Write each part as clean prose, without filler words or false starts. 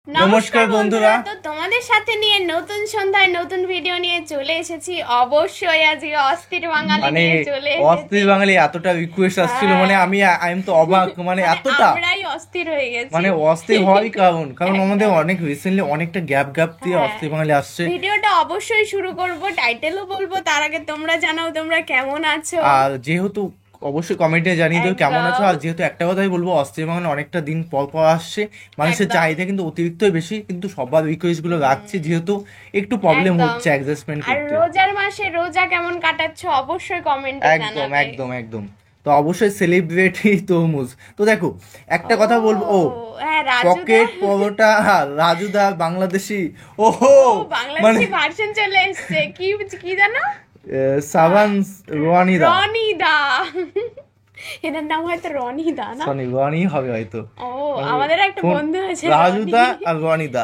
নমস্কার বন্ধুরা, তো তোমাদের সাথে নিয়ে নতুন সন্ধ্যায় নতুন ভিডিও নিয়ে চলে এসেছি। অবশ্যই আজকে অস্থির বাঙালি মানে নিয়ে চলে এসেছি। অস্থির বাঙালি এতটা রিকোয়েস্ট আসছিল, মানে আমি তো অবাক, মানে এতটা আমরাই অস্থির হয়ে গেছি। মানে অস্থির হওয়ারই কারণ আমাদের অনেক রিসেন্টলি অনেকটা গ্যাপ দিয়ে অস্থির বাঙালি আসছে। ভিডিওটা অবশ্যই শুরু করব, টাইটেলও বলবো, তার আগে তোমরা জানাও তোমরা কেমন আছো। আর যেহেতু অবশ্যই কমেন্টে জানিয়ে দেবো কেমন আছো। আর যেহেতু একটা কথাই বলবো, অস্থির বাঙালি অনেকটা দিন পর আসছে, মানুষের চাহিদা কিন্তু অতিরিক্তই বেশি, কিন্তু সবার রিকোয়েস্ট গুলো রাখছি যেহেতু একটু প্রবলেম হচ্ছে অ্যাডজাস্টমেন্ট আর করতে। রোজার মাসে রোজা কেমন কাটাচ্ছো অবশ্যই কমেন্টে জানাবে। একদম তো অবশ্যই সেলিব্রিটি তরমুজ। তো দেখো একটা কথা বলবো, হ্যাঁ, পকেট পরোটা রাজুদা বাংলাদেশি, বাংলাদেশি ভার্সন চলে এসেছে। কি জানো? সাবান রনিদা। এনার নাম হয়তো রনিদা না? রনি হবে হয়তো। আমাদের একটা বন্ধু আছে রাজুদা আর রনিদা।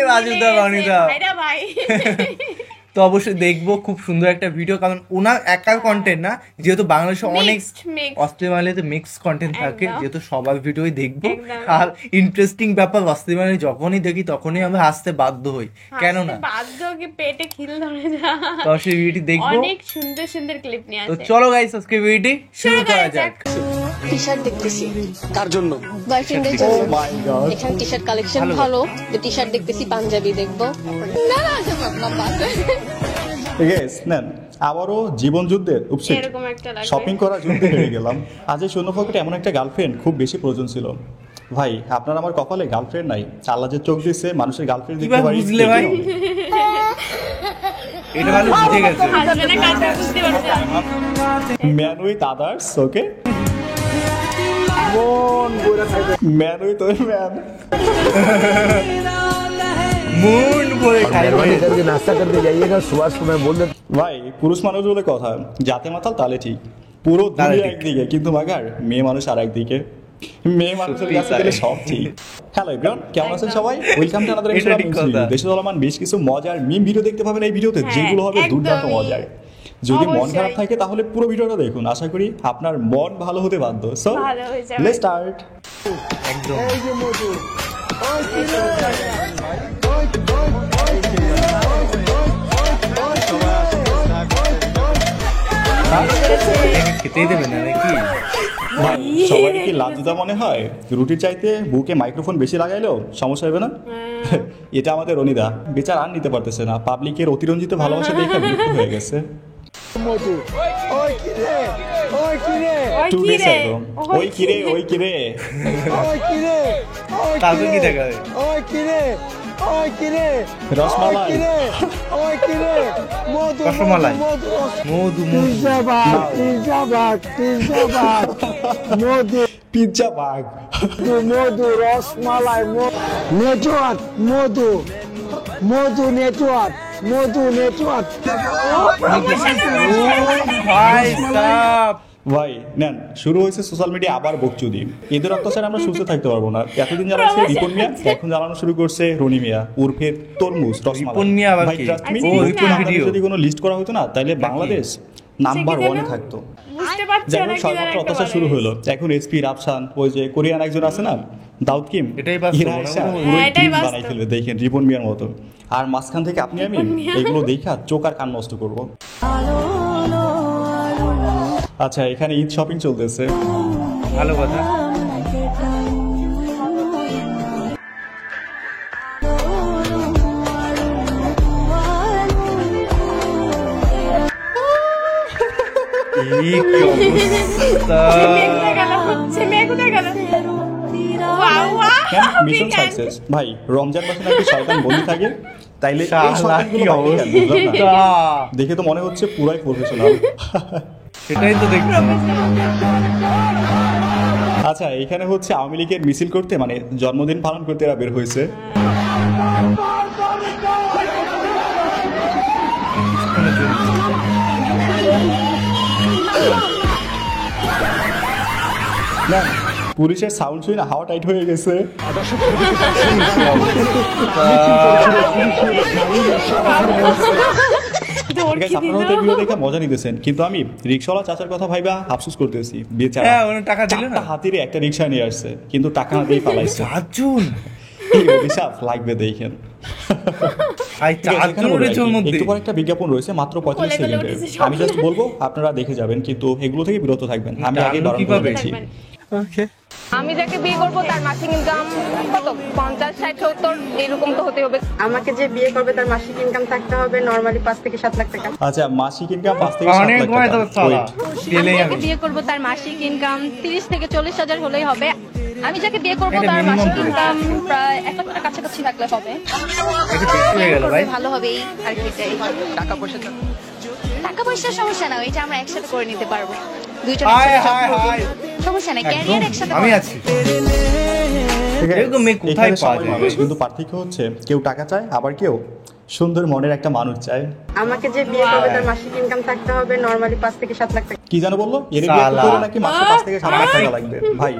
রাজুদা রনিদা ভাই। তো অবশ্যই দেখবো, খুব সুন্দর একটা ভিডিও, কারণ ওনার একার কন্টেন্ট না, যেহেতু বাংলাদেশে অনেক অস্ট্রেলিয়াতে মিক্স কন্টেন্ট থাকে, যেহেতু সবার ভিডিওই দেখবো। আর ইন্টারেস্টিং ব্যাপার, অস্ট্রেলিয়া যখনই দেখি তখনই আমরা হাসতে বাধ্য হই, কেন না বাধ্য কি পেটে খিল ধরে যায়। তো সেই ভিডিওটি দেখবো, অনেক সুন্দর সুন্দর ক্লিপ নিয়ে তো আসে। চলো গাইস আজকে ভিডিওটি শুরু করা যাক। টি-শার্ট দেখতেছি কার জন্য? বয়ফ্রেন্ডের জন্য। এখানে টি-শার্ট কালেকশন ভালো, তো টি-শার্ট দেখতেছি, পাঞ্জাবি দেখবো। না না নেন আবারও জীবন যুদ্ধের উপস্থিত এরকম একটা লাগবে। শপিং করা যুদ্ধে হেরে গেলাম। আজ এই শূন্য পকেটে এমন একটা গার্লফ্রেন্ড খুব বেশি প্রয়োজন ছিল। ভাই আপনার আমার কপালে গার্লফ্রেন্ড নাই, আল্লাহ যে চোখ দিচ্ছে মানুষের গার্লফ্রেন্ড দেখতে পারি। বুঝলে ভাই এটা ভালো বুঝে গেছে। হাসবে না, কাঁদবে, বুঝতে পারছো? Man with others, okay man with man মন ভরে খাইবে। नाश्ता करके जाइएगा, सुबह सुबह बोल देते। ভাই পুরুষ মানুষ বলে কথা, যাতে মাতাল তালে ঠিক। পুরো দুনিয়া একদিকে, কিন্তু মাগার মেয়ে মানুষ আর একদিকে। মেয়ে মানুষের কাছে গেলে সব ঠিক। হ্যালো এভরিওয়ান, কেমন আছেন সবাই? Welcome to another episode of দেশে চলমান বেশ কিছু মজার মিম ভিডিও দেখতে পাবেন এই ভিডিওতে, যেগুলো হবে দুর্দান্ত মজার। যদি মন খারাপ থাকে তাহলে পুরো ভিডিওটা দেখুন, আশা করি আপনার মন ভালো হতে বাধ্য। So let's start. একদম খেতেই দেবে না নাকি? সবাই কি লাজুদা মনে হয়? রুটির চাইতে বুকে মাইক্রোফোন বেশি লাগাইলেও সমস্যা হবে না? এটা আমাদের রনিদা, বিচার আর নিতে পারতেছে না, পাবলিকের অতিরঞ্জিত ভালোবাসা দেখে বিরক্ত হয়ে গেছে। তারপর কি দেখা যায়? রসমালাই, রসমালাই, মধু, পিজ্জা বাগ, মধু, রসমালাই, নেটওয়ার্ক, মধু, নেটওয়ার্ক, নেটওয়ার্ক। ভাই সাব ভাই নেন শুরু হয়েছে সোশ্যাল মিডিয়া আবার বকচুদি। এদের অত্যাচারে আমরা সুস্থ থাকতে পারবো না। এতদিন জানাচ্ছে রিপন মিয়া, এখন জানানো শুরু করছে রনি মিয়া উর্ফে তরমুজ রিপন মিয়া আবার কি? ও রিপন ভিডিও যদি কোনো লিস্ট করা হতো না তাহলে বাংলাদেশ নাম্বার 1-এ থাকতো। বুঝতে পারছো যাই না হোক কি সর্বত্র একটা অত্যাচার শুরু হলো। এখন এসপি রাফসান, ওই যে কোরিয়ান একজন আছে না দাউদ কিম, এটাই বাস্তব, এরা এসে না? পুরো এটাই টিম বাস্তব। বানাই ফেলবে দেখেন রিপন মিয়ার মতো। আর মাঝখান থেকে আপনি আমি এগুলো দেখা চোখ আর কান নষ্ট করবো। আচ্ছা এখানে ঈদ শপিং চলতেছে। ভালো কথা। কি অবস্থা! Mission success. ভাই রমজান মাসে নাকি শয়তান বন্দি থাকে, তাইলে এই শালা শয়তানগুলো কি বাইরে কেন? বুঝলাম না। অবস্থা! দেখে তো মনে হচ্ছে পুরাই প্রফেশনাল। সেটাই তো দেখছি। আচ্ছা এখানে হচ্ছে আওয়ামী লীগের মিছিল করতে, মানে জন্মদিন পালন করতে এরা বের হয়েছে। না পুলিশের সাউন্ড শুনে হাওয়া টাইট হয়ে গেছে। আপনারা হয়তো ভিডিও দেখে মজা নিতেছেন, কিন্তু আমি রিক্সাওয়ালা চাচার কথা ভাইবা আফসোস করতেছি। বেচারা ওনার টাকা দিল না, হাতিরে একটা রিক্সা নিয়ে আসছে, কিন্তু টাকা না দিয়ে পালাইছে। 4 জন এই অভিশাপ লাগবে দেখেন। ভাই চারজন রয়েছে ওর মধ্যে। একটু পর একটা বিজ্ঞাপন রয়েছে মাত্র 45 সেকেন্ডের। আমি জাস্ট বলবো আপনারা দেখে যাবেন, কিন্তু এগুলো থেকে বিরত থাকবেন। আমি আগে বারণ করে দিচ্ছি। ওকে, আমি যাকে বিয়ে করবো তার মাসিক ইনকাম কত 50, 60, 70 এরকম তো হতে হবে। আমাকে যে বিয়ে করবে তার মাসিক ইনকাম থাকতে হবে নরমালি 5 থেকে 7 লাখ টাকা। আচ্ছা, মাসিক ইনকাম 5 থেকে 7 অনেক লাখ কয় তো টাকা। সালা Wait, আমি যাকে বিয়ে করবো তার মাসিক ইনকাম 30 থেকে 40 হাজার হলেই হবে। আমি যাকে বিয়ে করবো এটা তার minimum মাসিক তো। ইনকাম প্রায় 1 লাখ কাছাকাছি থাকলে হবে। একটু বেশি হয়ে গেল ভাই। ভালো হবে এই আর কি। টাকা পয়সার সমস্যা না, এটা আমরা একসাথে করে নিতে পারবো। দুইজন হাই একসাথে হাই job করবো। হাই, সমস্যা নাই, ক্যারিয়ার একসাথে আমি করা। আছি। ঠিক আছে? এরকম মেয়ে কোথায় এখানে পাওয়া সবাই যায়? মানুষ, কিন্তু পার্থক্য হচ্ছে কেউ টাকা চায়, আবার কেউ সুন্দর মনের একটা মানুষ চায়। আমাকে যে বিয়ে করবে তার মাসিক ইনকাম থাকতে হবে নরমালি 5 থেকে 7 লাখ টাকা। কি জানো বললো? এর বিয়ে শালা। করতে হলে নাকি মাসে 5 থেকে 7 লাখ টাকা লাগবে। ভাই,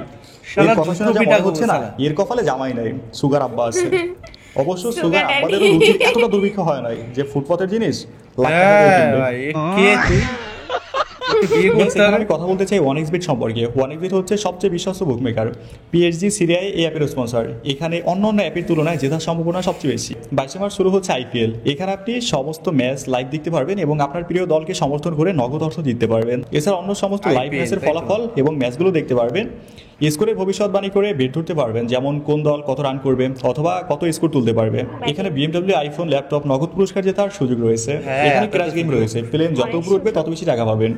শালা এর কথা শুনে যা জুতো মনে পিটা হচ্ছে না, শালা। এর কপালে জামাই নাই, সুগার আব্বা আছে। অবশ্য সুগার Sugar আব্বাদের daddy। রুচি এতটা দুর্ভিক্ষ হয় নাই যে ফুটপাতের জিনিস লাখ টাকা দিয়ে হ্যাঁ কিনবে। ভাই, এ কে তুই? তোকে বিয়ে করতে এখানে হবে? আমি কথা বলতে চাই 1xBet সম্পর্কে। 1xBet হচ্ছে সবচেয়ে বিশ্বস্ত বুকমেকার। PSG, সিরিয়ায় এই অ্যাপের স্পন্সর। এখানে অন্য অন্য অ্যাপের তুলনায় জেতার সম্ভাবনা সবচেয়ে বেশি। 22 মার্চ শুরু হচ্ছে IPL। এখানে আপনি সমস্ত ম্যাচ লাইভ দেখতে পারবেন এবং আপনার প্রিয় দলকে সমর্থন করে নগদ অর্থ জিততে পারবেন। এছাড়া অন্য সমস্ত লাইভ IPL, ম্যাচের তাই তো? ফলাফল এবং ম্যাচগুলো দেখতে পারবেন। স্কোরের ভবিষ্যৎবাণী করে বেট ধরতে পারবেন, যেমন কোন দল কত রান করবে অথবা কত স্কোর তুলতে পারবে। এখানে BMW, আইফোন, ল্যাপটপ নগদ পুরস্কার জেতার সুযোগ রয়েছে। হ্যাঁ, এখানে তা তো ক্র্যাশ গেম রয়েছে, প্লেন যত উপর উঠবে তত বেশি টাকা পাবেন।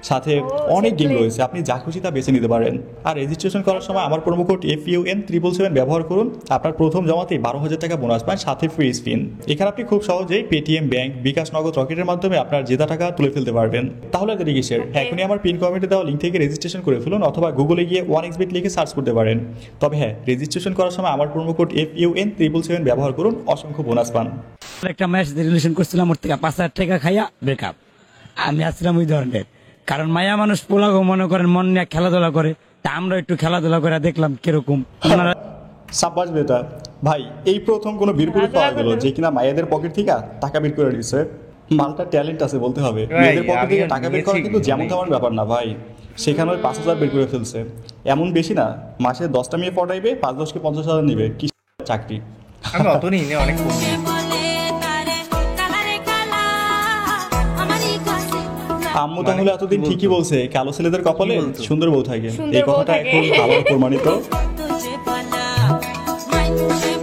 সাথে অনেক গেম রয়েছে, আপনি যা খুশি তা বেছে নিতে পারেন। আর রেজিস্ট্রেশন করার সময় আমার প্রোমো কোড FUN777 ব্যবহার করুন। আপনার প্রথম জমাতেই 12,000 টাকা বোনাস পান, সাথে ফ্রি স্পিন। এখানে আপনি খুব সহজেই পেটিএম, ব্যাংক, বিকাশ, নগদ, রকেটের মাধ্যমে আপনার জেতা টাকা তুলে ফেলতে পারবেন। তাহলে দেরি কিসের? এখনই আমার পিন কমেন্টে দেওয়া লিঙ্ক থেকে রেজিস্ট্রেশন করে ফেলুন, অথবা গুগলে গিয়ে 1xBet লিখে সার্চ করতে পারেন। তবে হ্যাঁ, রেজিস্ট্রেশন করার সময় আমার প্রোমো কোড FUN777 ব্যবহার করুন, অসংখ্য বোনাস পান। একটা ম্যাচ রিলেশন করছিলাম, ওর থেকে 5,000 টাকা খাইয়া ব্রেকআপ। আমি আসছিলাম ওই ধরনের, কারণ মায়া মানুষ পোলাগো মনে করেন মন নিয়ে খেলাধুলা করে, তা আমরা একটু খেলাধুলা করে দেখলাম কিরকম। ওনারা সাব্বাস বেটা ভাই, এই প্রথম কোনো বীরপুরুষ পাওয়া গেল যে কিনা মায়েদের পকেট থেকে টাকা বের করে দিচ্ছে। মালটা ট্যালেন্ট আছে বলতে হবে। ভাই, মেয়েদের পকেট থেকে আমি টাকা বের করা নিয়েছি কিন্তু যেমন ভাই। তেমন ব্যাপার না ভাই। সেখানে ওই 5,000 বের করে ফেলছে, এমন বেশি না। মাসে 10টা মেয়ে পটাইবে, 5-10কে 50,000 নিবে। কি চাকরি! আমি অত নিই নে, অনেক কম। আম্মু তাহলে এতদিন কি ঠিকই বলছে, কালো ছেলেদের কপালে কি বলতো? সুন্দর বউ থাকে। সুন্দর এই বউ কথাটা থাকে। এখন আবার প্রমাণিত।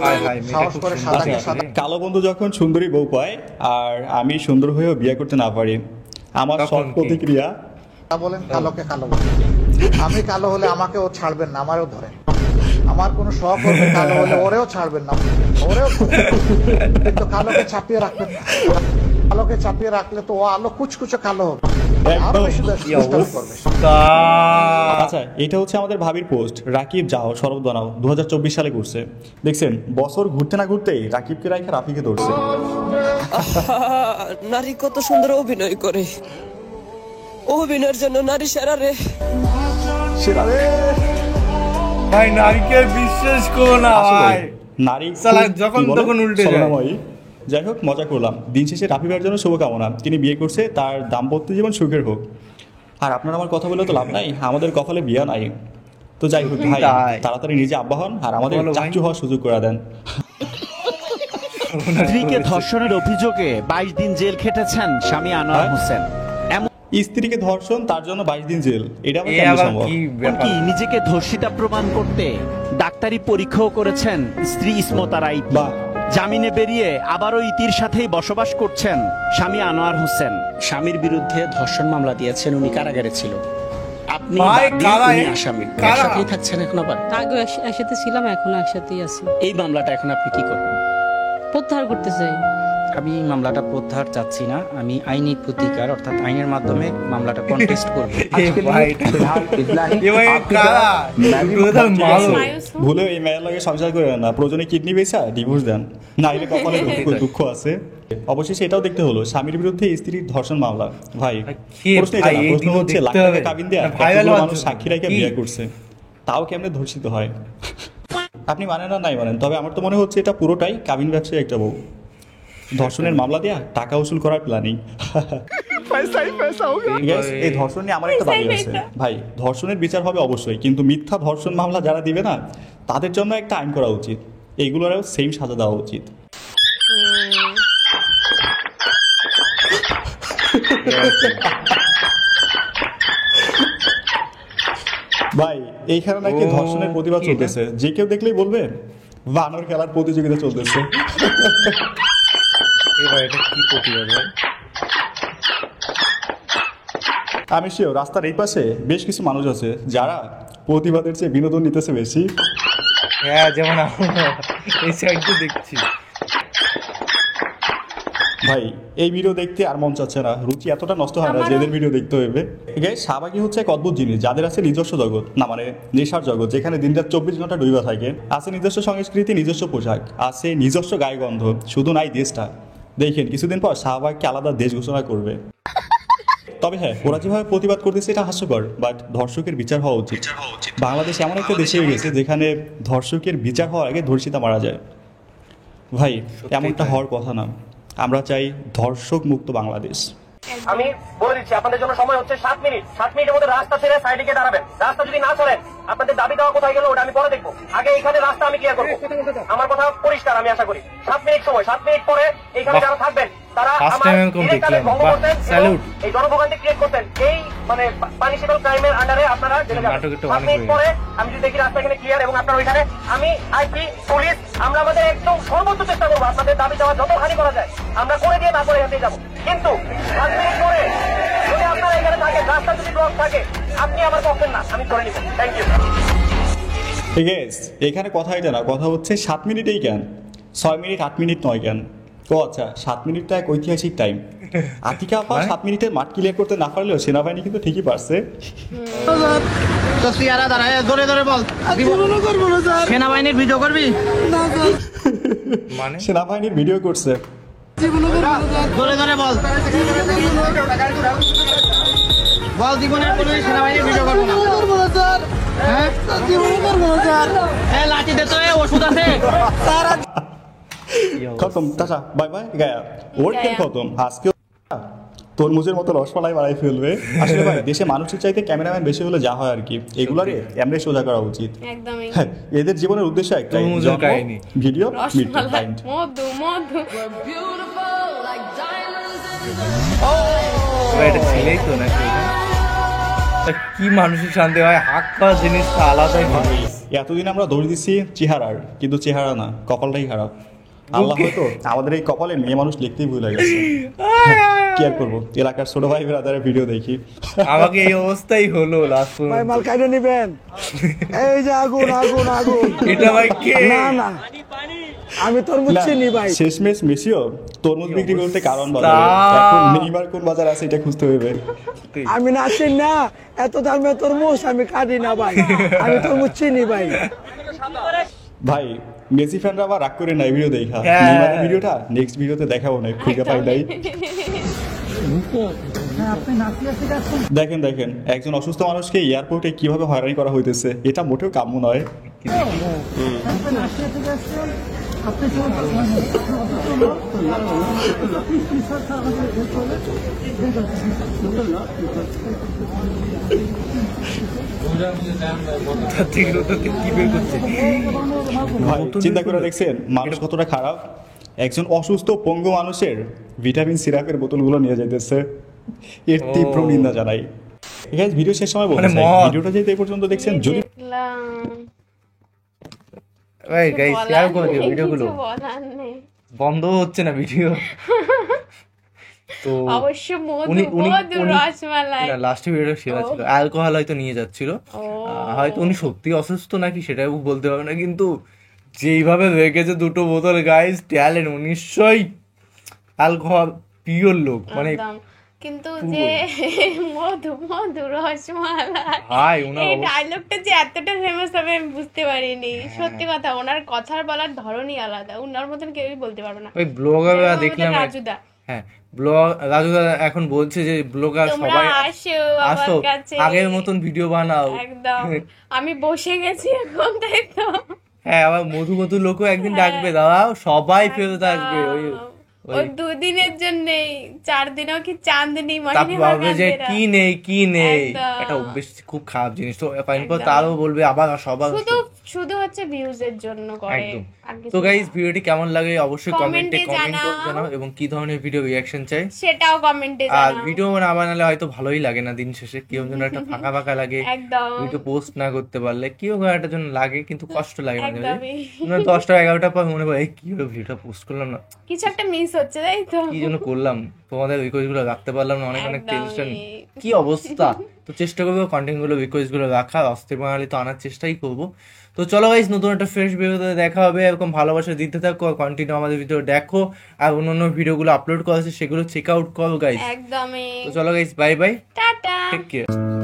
হাই হাই, মেয়েটা খুব সুন্দর আচ্ছা, রে। কালো বন্ধু যখন সুন্দরী বউ পায় আর আমি সুন্দর হয়েও বিয়ে করতে না পারি, আমার তখন সব কি? প্রতিক্রিয়া বলেন কালোকে কালো বলেন। আমি কালো হলে আমাকে ও ছাড়বেন না, আমারও ধরেন। আমার কোনো শখ হবে কালো হলে ওরেও ছাড়বেন না, ওরেও ধরেন। কিন্তু কালোকে চাপিয়ে রাখবেন না। কালোকে চাপিয়ে রাখলে তো ও আলো কুচকুচে কালো হবে, আরো বেশি কি দুষ্টামি করবে। অবস্থা! আচ্ছা, এটা হচ্ছে আমাদের ভাবির পোস্ট। রাকিব যাও শরৎ দানাও 2024 সালে করছে। দেখছেন, বছর ঘুরতে না ঘুরতেই রাকিবকে রাইখে রাফিকে ধরছে। নারী কত সুন্দর অভিনয় করে, অভিনয়ের জন্য নারী সেরা রে। সেরা রে! ভাই, নারীকে বিশ্বাস করো না আসলে ভাই। নারী শালা খুব, যখন কি বলে, তখন উল্টে যায়। ছলনাময়ী। যাই হোক, মজা করলাম। দিন শেষে রাফি ভাইয়ের জন্য শুভকামনা, তিনি বিয়ে করছে, তার দাম্পত্য জীবন সুখের হোক। আর আপনার আমার কথা বলে তো লাভ নাই, আমাদের কপালে বিয়ে নাই। তো যাই হোক ভাই, তাই। তাড়াতাড়ি নিজে আব্বা হন আর আমাদের বলো ভাই। চাকচু হওয়ার সুযোগ করে দেন। স্ত্রীকে ধর্ষণের অভিযোগে 22 দিন জেল খেটেছেন স্বামী আনোয়ার হ্যাঁ? হোসেন। এমন স্ত্রীকে ধর্ষণ, তার জন্য 22 দিন জেল, এটা আবার এ কেমন আবার সম্ভব? কি ব্যাপার? কি নিজেকে ধর্ষিতা প্রমাণ করতে ডাক্তারি পরীক্ষাও করেছেন স্ত্রী ইসমত রাই। বাহ! জামিনে বেরিয়ে আবারও ইতির সাথেই বসবাস করছেন স্বামী আনোয়ার হোসেন। স্বামীর বিরুদ্ধে ধর্ষণ মামলা দিয়েছেন, উনি কারাগারে ছিল। আপনি ভাই, বাদী, কারা উনি এ? আসামি, কারা? একসাথেই থাকছেন এখন আবার। আগে একসাথে ছিলাম, এখন একসাথেই আছি। এই মামলাটা এখন আপনি কি করবেন? প্রত্যাহার করতে চাই। আমি মামলাটা প্রত্যাহার চাচ্ছি না, আমি আইনি প্রতিকার অর্থাৎ আইনের মাধ্যমে মামলাটা কন্টেস্ট করব। এ ভাই, এ ভাই, কারা? ব্রাদার মারো। ভুলে এই মেয়ের লাগে সংসার করে না, প্রয়োজনে কিডনি বেচা ডিভোর্স দেন, না এলে কপালে দুঃখ আছে। অবশেষে এটাও দেখতে হলো স্বামীর বিরুদ্ধে স্ত্রীর ধর্ষণ মামলা। ভাই, কে প্রশ্ন এটা ভাই, না, এই প্রশ্ন দিনও হচ্ছে লাখ দেখতে টাকা হবে। কাবিন দেয়া না, viral এতগুলো হওয়ার মানুষ জন্য। সাক্ষী রেখে কি? বিয়ে করছে, তাও কেমনে ধর্ষিত হয়? আপনি মানেন না নাই মানেন, তবে আমার তো মনে হচ্ছে এটা পুরোটাই কাবিন ব্যবসায়ী একটা বউ ধর্ষণের মামলা দেয়া টাকা উসুল করার প্ল্যানিং। এই ধর্ষণ নিয়ে আমার একটা দাবি আছে ভাই, ধর্ষণের বিচার হবে অবশ্যই, কিন্তু মিথ্যা ধর্ষণ মামলা যারা দিবে না, তাদের জন্য একটা আইন করা উচিত। এগুলোরও সেম সাজা দেওয়া উচিত। ভাই এইখানে নাকি ধর্ষণের প্রতিবাদ চলতেছে, যে কেউ দেখলেই বলবে বানর খেলার প্রতিযোগিতা চলতেছে। আমি শিওর রাস্তার এই পাশে বেশ কিছু মানুষ আছে যারা প্রতিবাদের চেয়ে বিনোদন নিতেছে বেশি। হ্যাঁ, যেমন এই সাইডটা দেখছি। ভাই এই ভিডিও দেখতে আর মন চাচ্ছে না, রুচি এতটা নষ্ট হয় না যে এদের ভিডিও দেখতে হবে। শাহবাগী হচ্ছে এক অদ্ভুত জিনিস, যাদের আছে নিজস্ব জগৎ, না মানে নেশার জগৎ, যেখানে দিনরাত 24 ঘন্টা ডুবা থাকে। আছে নিজস্ব সংস্কৃতি, নিজস্ব পোশাক, আছে নিজস্ব গায়গন্ধ, শুধু নাই দেশটা। দেখেন কিছুদিন পর শাহবাগকে আলাদা দেশ ঘোষণা করবে। তবে হ্যাঁ, ওরা যেভাবে প্রতিবাদ করতেছে এটা হাস্যকর, বাট ধর্ষকের বিচার হওয়া উচিত। বাংলাদেশ এমন একটা দেশে হয়ে গেছে যেখানে ধর্ষকের বিচার হওয়ার আগে ধর্ষিতা মারা যায়। ভাই এমনটা হওয়ার কথা না, আমরা চাই ধর্ষক মুক্ত বাংলাদেশ। আমি বলে দিচ্ছি আপনাদের জন্য সময় হচ্ছে 7 মিনিট। 7 মিনিটের মধ্যে রাস্তা ছেড়ে সাইডে গিয়ে দাঁড়াবেন। রাস্তা যদি না চলেন আপনাদের দাবি দেওয়া কোথায় গেল ওটা আমি পরে দেখবো, আগে এখানে রাস্তা আমি ক্লিয়ার করবো। আমার কথা পরিষ্কার, আমি আশা করি 7 মিনিট সময়। 7 মিনিট পরে এখানে যারা থাকবেন তারা আমার ভঙ্গ করতেন, এই জনভোগান্তি ক্রিয়েট করতেন, এই মানে পানিশিবল ক্রাইমের আন্ডারে আপনারা জেলে যাবেন। 7 মিনিট পরে আমি যদি দেখি রাস্তা এখানে ক্লিয়ার এবং আপনার ওইখানে, আমি আইপি পুলিশ আমরা আমাদের একদম সর্বোচ্চ চেষ্টা করবো আপনাদের দাবি দেওয়া যত হানি করা যায় আমরা করে দিয়ে তারপরে এখান থেকে যাবো। কিন্তু 7 মিনিট পরে যদি আপনারা এখানে থাকেন, রাস্তা যদি ব্লক থাকে, আপনি আমার পক্ষের না, আমি করে নিব। Thank you. ঠিক আছে, এখানে কথা এটা না, কথা হচ্ছে 7 মিনিটেই কেন 6 মিনিট 8 মিনিট নয় কেন? ও আচ্ছা, 7 মিনিটটা এক ঐতিহাসিক টাইম। আতিকা আপা 7 মিনিটের মাঠ ক্লিয়ার করতে না পারলেও সেনাবাহিনী কিন্তু ঠিকই পারছে। সেনাবাহিনীর ভিডিও করবি? মানে সেনাবাহিনীর ভিডিও করছে। ধরে ধরে বল, বল জীবনের কোনো সেনাবাহিনীর ভিডিও করবো না। হ্যাঁ লাঠি দে তো, ওষুধ আছে। খতম, টাটা, বাই বাই, গায়া। ওর খেল খতম। আজকে তরমুজের মতো রসমালাই বাড়াই ফেলবে। আসলে ভাই দেশে মানুষের চাইতে ক্যামেরাম্যান বেশি হলে যা হয় আর কি, এগুলারে এমনি সোজা করা উচিত। হ্যাঁ, এদের জীবনের উদ্দেশ্য একটাই, ভিডিও মৃত্যু। মধু মধু এটা ছেলেই তো নাকি? কি মানুষের শান্তি হয়, হাক পাওয়া জিনিসটা আলাদাই হবে। এতদিন আমরা দৌড় দিচ্ছি চেহারার, কিন্তু চেহারা না, কপালটাই খারাপ। আল্লাহ হয়তো আমাদের এই কপালে মেয়ে মানুষ লিখতেই ভুলে গেছে। কি আর করবো, এলাকার ছোট ভাই ব্রাদারের ভিডিও দেখি, আমাকে এই অবস্থাই হলো লাস্ট। ভাই মাল কাইটে নিবেন, এই যে আগুন আগুন আগুন। এটা ভাই কে? না না, আমি তরমুজ চিনি ভাই। শেষমেশ মেসিও তরমুজ বিক্রি করতে কারণ বাজারে, এখন নেইমার কোন বাজার আছে এটা খুঁজতে হবে। আমি না চিনি না, এত দামে তরমুজ আমি কাটি না ভাই, আমি তরমুজ চিনি ভাই। ভাই মেসি ফ্যানরা আবার রাগ করে নাই ভিডিও দেখা, নেইমারের ভিডিওটা নেক্সট ভিডিওতে দেখাবো না, খুঁজে পাই নাই। দেখেন দেখেন একজন অসুস্থ মানুষকে এয়ারপোর্টে কিভাবে হয়রানি করা হইতেছে, এটা মোটেও কাম্য নয়। চিন্তা করে দেখছেন মানুষ কতটা খারাপ? একজন অসুস্থ পঙ্গু মানুষের ভিটামিন সিরাপের বোতলগুলো নিয়ে যাইতেছে, এর তীব্র নিন্দা জানাই। গাইস ভিডিও শেষ সময় বলতে চাই, ভিডিওটা যেতে এই পর্যন্ত দেখছেন, যদি এই গাইস শেয়ার করে দিও ভিডিওগুলো, বন্ধ হচ্ছে না ভিডিও। তো অবশ্য মধু রসমালাই না, লাস্ট ভিডিওটা সেরা ছিল। অ্যালকোহল হয়তো নিয়ে যাচ্ছিল, হয়তো উনি সত্যি অসুস্থ নাকি সেটাও বলতে পারবে না, কিন্তু যেইভাবে রেখেছে দুটো বোতল, গাইস ট্যালেন্ট, নিশ্চয়ই অ্যালকোহল পিওর লোক মানে। কিন্তু যে মধু মধু রসমালাই, ভাই এই ডায়লগটা যে এতটা ফেমাস হবে আমি বুঝতে পারিনি। সত্যি কথা, ওনার কথার বলার ধরনই আলাদা, ওনার মতন কেউই বলতে পারবে না। ওই ব্লগাররা দেখলাম, রাজুদা, হ্যাঁ রাজুদা এখন বলছে যে ব্লগার সবাই আসো, আগের মতন ভিডিও বানাও। একদম, আমি বসে গেছি এখন, তাই তো। হ্যাঁ, আবার মধু মধু লোকও একদিন ডাকবে, দাঁড়াও সবাই ফেরত আসবে, ওই 2 দিনের জন্য 4 দিনও কি চাঁদনি তারপর ভাববে যে কি নেই এটা অভ্যেস খুব খারাপ জিনিস। তো তারও বলবে আবার সবার শুধু হচ্ছে ভিউজের জন্য করে। তো গাইস ভিডিওটি কেমন লাগে অবশ্যই কমেন্টে কমেন্ট করে জানাও, এবং কি ধরনের ভিডিও রিঅ্যাকশন চাই সেটাও কমেন্টে জানাও। আর ভিডিও না বানালে হয়তো ভালোই লাগে না, দিন শেষে কেউ যেন একটা ফাঁকা ফাঁকা লাগে, ভিডিও পোস্ট না করতে পারলে কেউ একটা জন্য লাগে, কিন্তু কষ্ট লাগে না। 10টা 11টার পর মনে হয় কি হলো ভিডিওটা পোস্ট করলাম না, কিছু একটা মিস হচ্ছে, তাই তো কি জন্য করলাম, তোমাদের রিকোয়েস্ট গুলো রাখতে পারলাম না, অনেক টেনশন, কি অবস্থা। তো চেষ্টা করবো কন্টেন্ট গুলো রিকোয়েস্ট গুলো রাখার, অস্থির বাঙালি তো আনার চেষ্টাই করবো। তো চলো গাইস নতুন একটা ফ্রেশ ভিডিওতে দেখা হবে, এরকম ভালোবাসা দিতে থাকো, কন্টিনিউ আমাদের ভিডিও দেখো, আর অন্য ভিডিওগুলো আপলোড করা আছে সেগুলো চেক আউট করো গাইস। একদমই। তো চলো guys, bye bye, tata, take care.